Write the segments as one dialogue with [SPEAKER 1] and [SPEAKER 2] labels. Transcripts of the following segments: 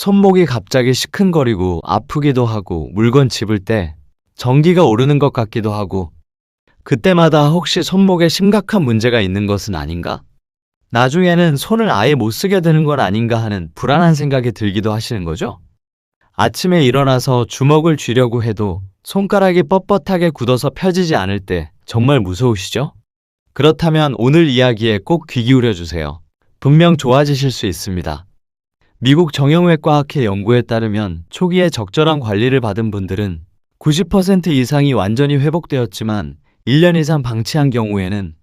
[SPEAKER 1] 손목이 갑자기 시큰거리고 아프기도 하고 물건 집을 때 전기가 오르는 것 같기도 하고 그때마다 혹시 손목에 심각한 문제가 있는 것은 아닌가? 나중에는 손을 아예 못 쓰게 되는 건 아닌가 하는 불안한 생각이 들기도 하시는 거죠? 아침에 일어나서 주먹을 쥐려고 해도 손가락이 뻣뻣하게 굳어서 펴지지 않을 때 정말 무서우시죠? 그렇다면 오늘 이야기에 꼭 귀 기울여 주세요. 분명 좋아지실 수 있습니다. 미국 정형외과학회 연구에 따르면 초기에 적절한 관리를 받은 분들은 90% 이상이 완전히 회복되었지만 1년 이상 방치한 경우에는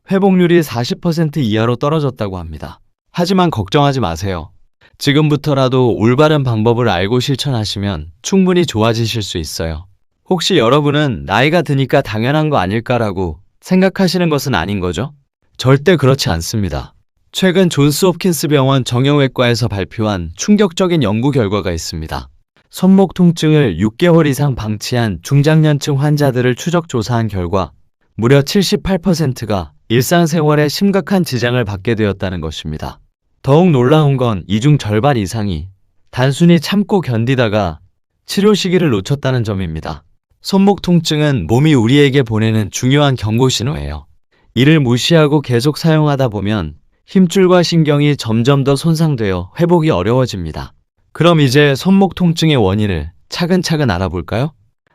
[SPEAKER 1] 회복률이 40% 이하로 떨어졌다고 합니다. 하지만 걱정하지 마세요. 지금부터라도 올바른 방법을 알고 실천하시면 충분히 좋아지실 수 있어요. 혹시 여러분은 나이가 드니까 당연한 거 아닐까라고 생각하시는 것은 아닌 거죠? 절대 그렇지 않습니다. 최근 존스 홉킨스 병원 정형외과에서 발표한 충격적인 연구 결과가 있습니다. 손목 통증을 6개월 이상 방치한 중장년층 환자들을 추적 조사한 결과 무려 78%가 일상생활에 심각한 지장을 받게 되었다는 것입니다. 더욱 놀라운 건 이 중 절반 이상이 단순히 참고 견디다가 치료 시기를 놓쳤다는 점입니다. 손목 통증은 몸이 우리에게 보내는 중요한 경고 신호예요. 이를 무시하고 계속 사용하다 보면 힘줄과 신경이 점점 더 손상되어 회복이 어려워집니다. 그럼 이제 손목 통증의 원인을 차근차근 알아볼까요?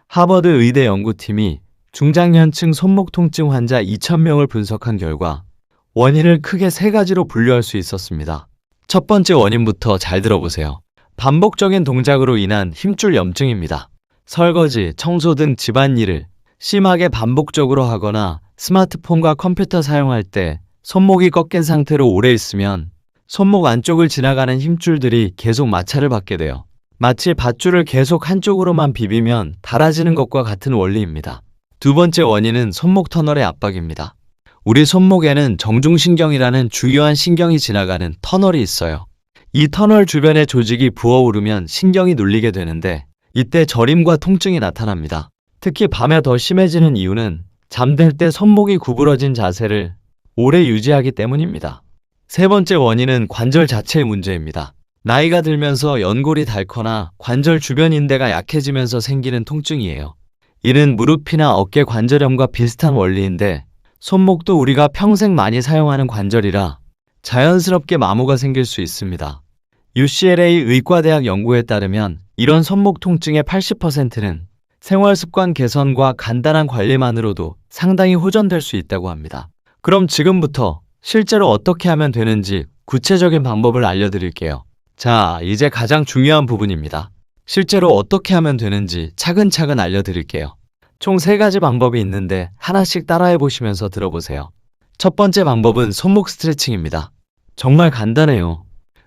[SPEAKER 1] 하버드 의대 연구팀이 중장년층 손목 통증 환자 2,000명을 분석한 결과 원인을 크게 3가지로 분류할 수 있었습니다. 첫 번째 원인부터 잘 들어보세요. 반복적인 동작으로 인한 힘줄 염증입니다. 설거지, 청소 등 집안일을 심하게 반복적으로 하거나 스마트폰과 컴퓨터 사용할 때 손목이 꺾인 상태로 오래 있으면 손목 안쪽을 지나가는 힘줄들이 계속 마찰을 받게 돼요. 마치 밧줄을 계속 한쪽으로만 비비면 닳아지는 것과 같은 원리입니다. 두 번째 원인은 손목 터널의 압박입니다. 우리 손목에는 정중신경이라는 중요한 신경이 지나가는 터널이 있어요. 이 터널 주변의 조직이 부어오르면 신경이 눌리게 되는데 이때 저림과 통증이 나타납니다. 특히 밤에 더 심해지는 이유는 잠들 때 손목이 구부러진 자세를 오래 유지하기 때문입니다. 세 번째 원인은 관절 자체의 문제입니다. 나이가 들면서 연골이 닳거나 관절 주변 인대가 약해지면서 생기는 통증이에요. 이는 무릎이나 어깨 관절염과 비슷한 원리인데 손목도 우리가 평생 많이 사용하는 관절이라 자연스럽게 마모가 생길 수 있습니다. UCLA 의과대학 연구에 따르면 이런 손목 통증의 80%는 생활습관 개선과 간단한 관리만으로도 상당히 호전될 수 있다고 합니다. 그럼 지금부터 실제로 어떻게 하면 되는지 구체적인 방법을 알려드릴게요. 자, 이제 가장 중요한 부분입니다. 실제로 어떻게 하면 되는지 차근차근 알려드릴게요. 총 3가지 방법이 있는데 하나씩 따라해 보시면서 들어보세요. 첫 번째 방법은 손목 스트레칭입니다. 정말 간단해요.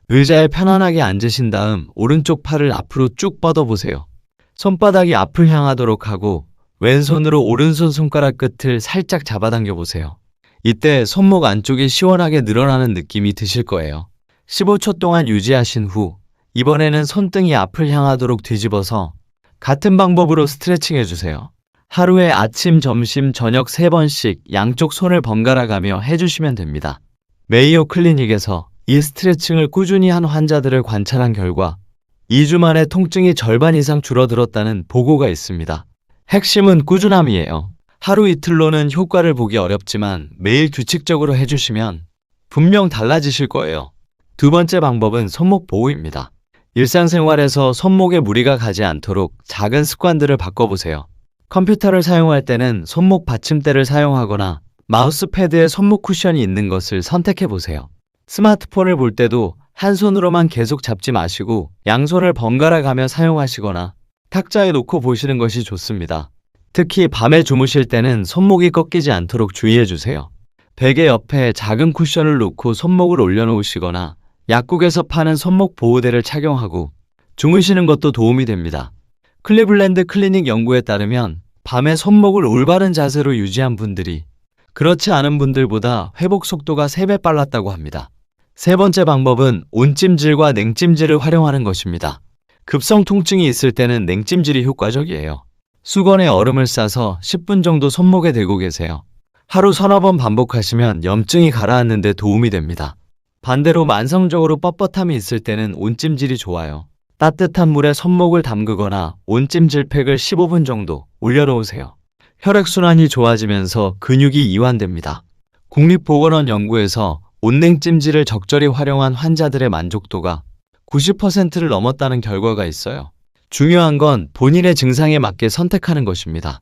[SPEAKER 1] 의자에 편안하게 앉으신 다음 오른쪽 팔을 앞으로 쭉 뻗어보세요. 손바닥이 앞을 향하도록 하고 왼손으로 오른손 손가락 끝을 살짝 잡아당겨 보세요. 이때 손목 안쪽이 시원하게 늘어나는 느낌이 드실 거예요. 15초 동안 유지하신 후 이번에는 손등이 앞을 향하도록 뒤집어서 같은 방법으로 스트레칭 해주세요. 하루에 아침, 점심, 저녁 3번씩 양쪽 손을 번갈아 가며 해주시면 됩니다. 메이오 클리닉에서 이 스트레칭을 꾸준히 한 환자들을 관찰한 결과 2주 만에 통증이 절반 이상 줄어들었다는 보고가 있습니다. 핵심은 꾸준함이에요. 하루 이틀로는 효과를 보기 어렵지만 매일 규칙적으로 해주시면 분명 달라지실 거예요. 두 번째 방법은 손목 보호입니다. 일상생활에서 손목에 무리가 가지 않도록 작은 습관들을 바꿔보세요. 컴퓨터를 사용할 때는 손목 받침대를 사용하거나 마우스 패드에 손목 쿠션이 있는 것을 선택해보세요. 스마트폰을 볼 때도 한 손으로만 계속 잡지 마시고 양손을 번갈아 가며 사용하시거나 탁자에 놓고 보시는 것이 좋습니다. 특히 밤에 주무실 때는 손목이 꺾이지 않도록 주의해주세요. 베개 옆에 작은 쿠션을 놓고 손목을 올려놓으시거나 약국에서 파는 손목 보호대를 착용하고 주무시는 것도 도움이 됩니다. 클리블랜드 클리닉 연구에 따르면 밤에 손목을 올바른 자세로 유지한 분들이 그렇지 않은 분들보다 회복 속도가 3배 빨랐다고 합니다. 세 번째 방법은 온찜질과 냉찜질을 활용하는 것입니다. 급성 통증이 있을 때는 냉찜질이 효과적이에요. 수건에 얼음을 싸서 10분 정도 손목에 대고 계세요. 하루 서너 번 반복하시면 염증이 가라앉는 데 도움이 됩니다. 반대로 만성적으로 뻣뻣함이 있을 때는 온찜질이 좋아요. 따뜻한 물에 손목을 담그거나 온찜질팩을 15분 정도 올려놓으세요. 혈액순환이 좋아지면서 근육이 이완됩니다. 국립보건원 연구에서 온냉찜질을 적절히 활용한 환자들의 만족도가 90%를 넘었다는 결과가 있어요. 중요한 건 본인의 증상에 맞게 선택하는 것입니다.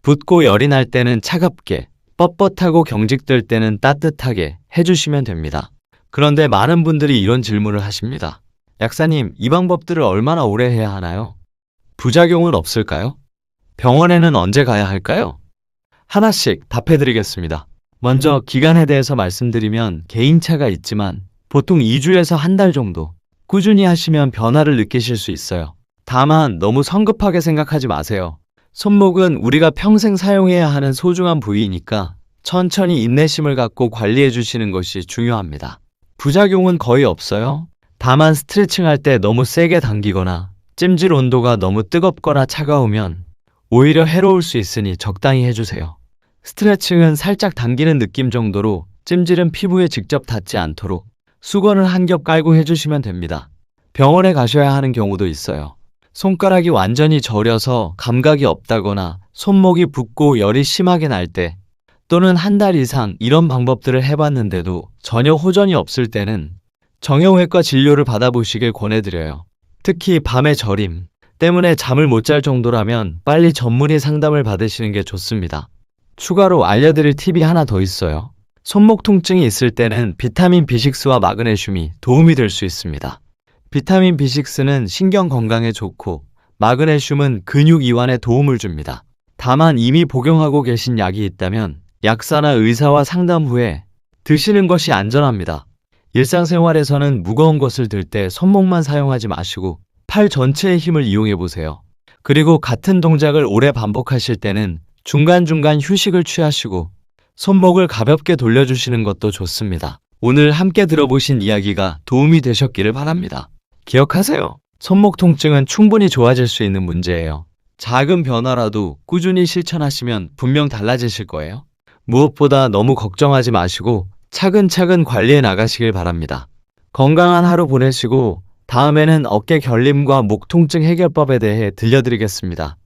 [SPEAKER 1] 붓고 열이 날 때는 차갑게, 뻣뻣하고 경직될 때는 따뜻하게 해주시면 됩니다. 그런데 많은 분들이 이런 질문을 하십니다. 약사님, 이 방법들을 얼마나 오래 해야 하나요? 부작용은 없을까요? 병원에는 언제 가야 할까요? 하나씩 답해드리겠습니다. 먼저 기간에 대해서 말씀드리면 개인차가 있지만 보통 2주에서 한 달 정도 꾸준히 하시면 변화를 느끼실 수 있어요. 다만 너무 성급하게 생각하지 마세요. 손목은 우리가 평생 사용해야 하는 소중한 부위이니까 천천히 인내심을 갖고 관리해 주시는 것이 중요합니다. 부작용은 거의 없어요. 다만 스트레칭 할 때 너무 세게 당기거나 찜질 온도가 너무 뜨겁거나 차가우면 오히려 해로울 수 있으니 적당히 해주세요. 스트레칭은 살짝 당기는 느낌 정도로 찜질은 피부에 직접 닿지 않도록 수건을 한 겹 깔고 해주시면 됩니다. 병원에 가셔야 하는 경우도 있어요. 손가락이 완전히 저려서 감각이 없다거나 손목이 붓고 열이 심하게 날 때 또는 한 달 이상 이런 방법들을 해봤는데도 전혀 호전이 없을 때는 정형외과 진료를 받아보시길 권해드려요. 특히 밤의 저림 때문에 잠을 못 잘 정도라면 빨리 전문의 상담을 받으시는 게 좋습니다. 추가로 알려드릴 팁이 하나 더 있어요. 손목 통증이 있을 때는 비타민 B6와 마그네슘이 도움이 될 수 있습니다. 비타민 B6는 신경 건강에 좋고 마그네슘은 근육 이완에 도움을 줍니다. 다만 이미 복용하고 계신 약이 있다면 약사나 의사와 상담 후에 드시는 것이 안전합니다. 일상생활에서는 무거운 것을 들 때 손목만 사용하지 마시고 팔 전체의 힘을 이용해 보세요. 그리고 같은 동작을 오래 반복하실 때는 중간중간 휴식을 취하시고 손목을 가볍게 돌려주시는 것도 좋습니다. 오늘 함께 들어보신 이야기가 도움이 되셨기를 바랍니다. 기억하세요. 손목 통증은 충분히 좋아질 수 있는 문제예요. 작은 변화라도 꾸준히 실천하시면 분명 달라지실 거예요. 무엇보다 너무 걱정하지 마시고 차근차근 관리해 나가시길 바랍니다. 건강한 하루 보내시고 다음에는 어깨 결림과 목 통증 해결법에 대해 들려드리겠습니다.